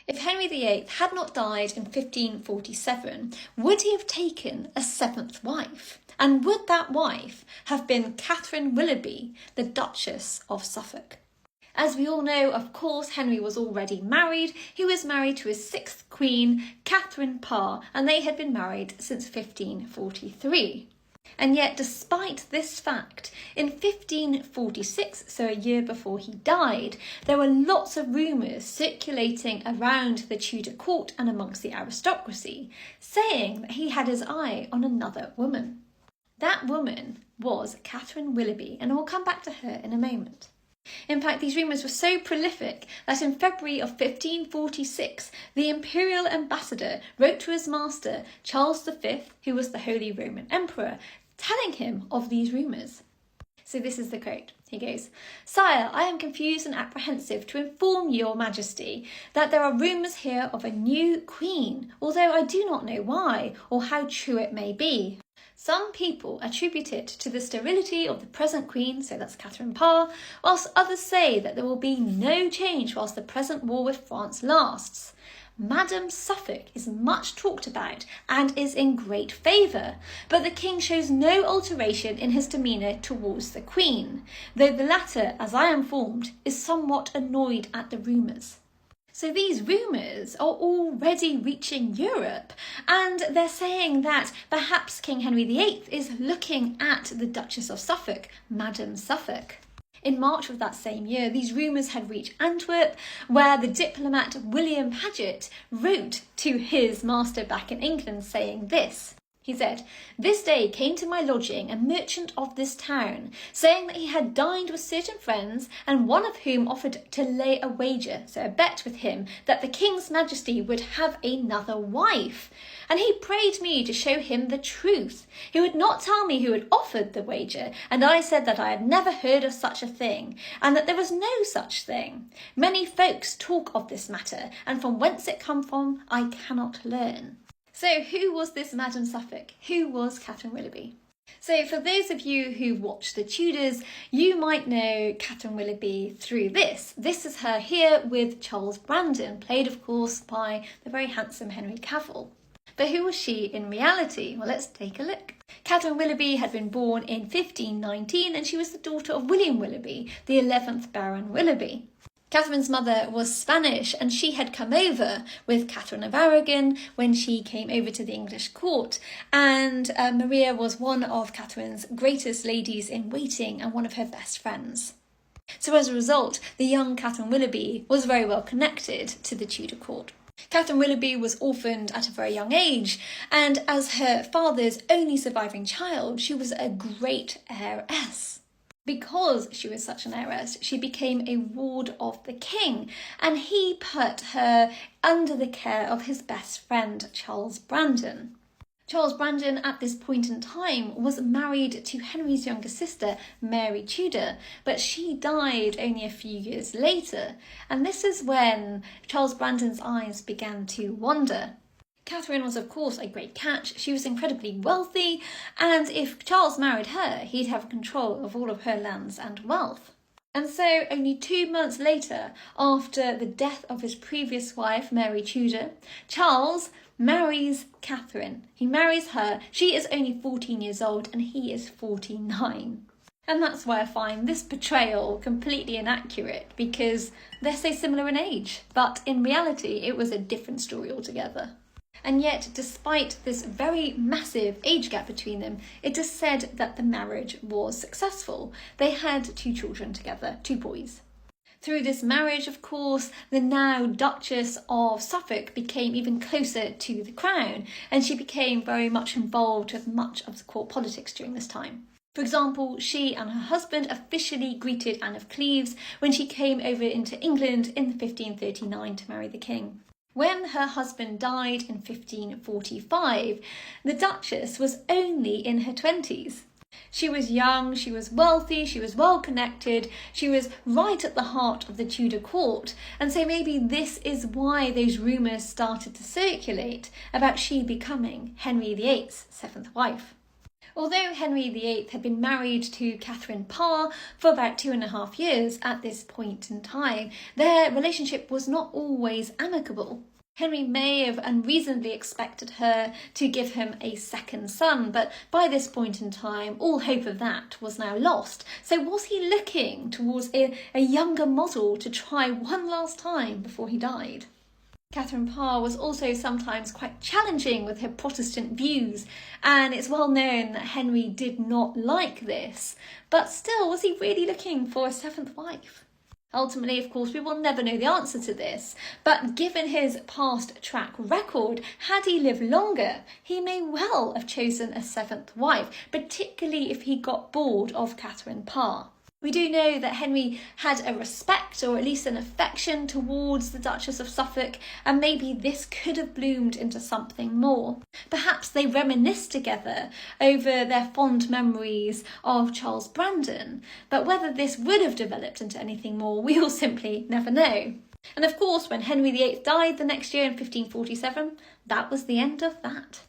If Henry VIII had not died in 1547, would he have taken a seventh wife? And would that wife have been Katherine Willoughby, the Duchess of Suffolk? As we all know, of course, Henry was already married. He was married to his sixth queen, Katherine Parr, and they had been married since 1543. And yet, despite this fact, in 1546, so a year before he died, there were lots of rumours circulating around the Tudor court and amongst the aristocracy, saying that he had his eye on another woman. That woman was Katherine Willoughby, and we'll come back to her in a moment. In fact, these rumours were so prolific that in February of 1546, the Imperial ambassador wrote to his master, Charles V, who was the Holy Roman Emperor, telling him of these rumours. So this is the quote. He goes, "Sire, I am confused and apprehensive to inform your majesty that there are rumours here of a new queen, although I do not know why or how true it may be. Some people attribute it to the sterility of the present queen," so that's Katherine Parr, "whilst others say that there will be no change whilst the present war with France lasts. Madam Suffolk is much talked about and is in great favour, but the king shows no alteration in his demeanour towards the queen, though the latter, as I am informed, is somewhat annoyed at the rumours." So these rumours are already reaching Europe, and they're saying that perhaps King Henry VIII is looking at the Duchess of Suffolk, Madam Suffolk. In March of that same year, these rumours had reached Antwerp, where the diplomat William Paget wrote to his master back in England saying this. He said, "This day came to my lodging a merchant of this town, saying that he had dined with certain friends, and one of whom offered to lay a wager, so a bet with him, that the King's Majesty would have another wife. And he prayed me to show him the truth. He would not tell me who had offered the wager, and I said that I had never heard of such a thing, and that there was no such thing. Many folks talk of this matter, and from whence it come from, I cannot learn." So who was this Madam Suffolk? Who was Katherine Willoughby? So for those of you who watched the Tudors, you might know Katherine Willoughby through this. This is her here with Charles Brandon, played of course by the very handsome Henry Cavill. But who was she in reality? Well, let's take a look. Katherine Willoughby had been born in 1519 and she was the daughter of William Willoughby, the 11th Baron Willoughby. Catherine's mother was Spanish and she had come over with Catherine of Aragon when she came over to the English court, and Maria was one of Catherine's greatest ladies in waiting and one of her best friends. So as a result, the young Katherine Willoughby was very well connected to the Tudor court. Katherine Willoughby was orphaned at a very young age, and as her father's only surviving child, she was a great heiress. Because she was such an heiress, she became a ward of the king, and he put her under the care of his best friend, Charles Brandon. Charles Brandon, at this point in time, was married to Henry's younger sister, Mary Tudor, but she died only a few years later, and this is when Charles Brandon's eyes began to wander. Catherine was of course a great catch, she was incredibly wealthy, and if Charles married her, he'd have control of all of her lands and wealth. And so only 2 months later, after the death of his previous wife, Mary Tudor, Charles marries Catherine. He marries her, she is only 14 years old and he is 49. And that's why I find this portrayal completely inaccurate, because they're so similar in age, but in reality it was a different story altogether. And yet, despite this very massive age gap between them, it is said that the marriage was successful. They had 2 children together, 2 boys. Through this marriage, of course, the now Duchess of Suffolk became even closer to the crown, and she became very much involved with much of the court politics during this time. For example, she and her husband officially greeted Anne of Cleves when she came over into England in 1539 to marry the king. When her husband died in 1545, the Duchess was only in her 20s. She was young, she was wealthy, she was well connected, she was right at the heart of the Tudor court, and so maybe this is why those rumours started to circulate about she becoming Henry VIII's 7th wife. Although Henry VIII had been married to Catherine Parr for about 2.5 years at this point in time, their relationship was not always amicable. Henry may have unreasonably expected her to give him a second son, but by this point in time, all hope of that was now lost. So was he looking towards a younger model to try one last time before he died? Catherine Parr was also sometimes quite challenging with her Protestant views, and it's well known that Henry did not like this. But still, was he really looking for a seventh wife? Ultimately, of course, we will never know the answer to this, but given his past track record, had he lived longer, he may well have chosen a seventh wife, particularly if he got bored of Catherine Parr. We do know that Henry had a respect, or at least an affection, towards the Duchess of Suffolk, and maybe this could have bloomed into something more. Perhaps they reminisced together over their fond memories of Charles Brandon, but whether this would have developed into anything more, we will simply never know. And of course, when Henry VIII died the next year in 1547, that was the end of that.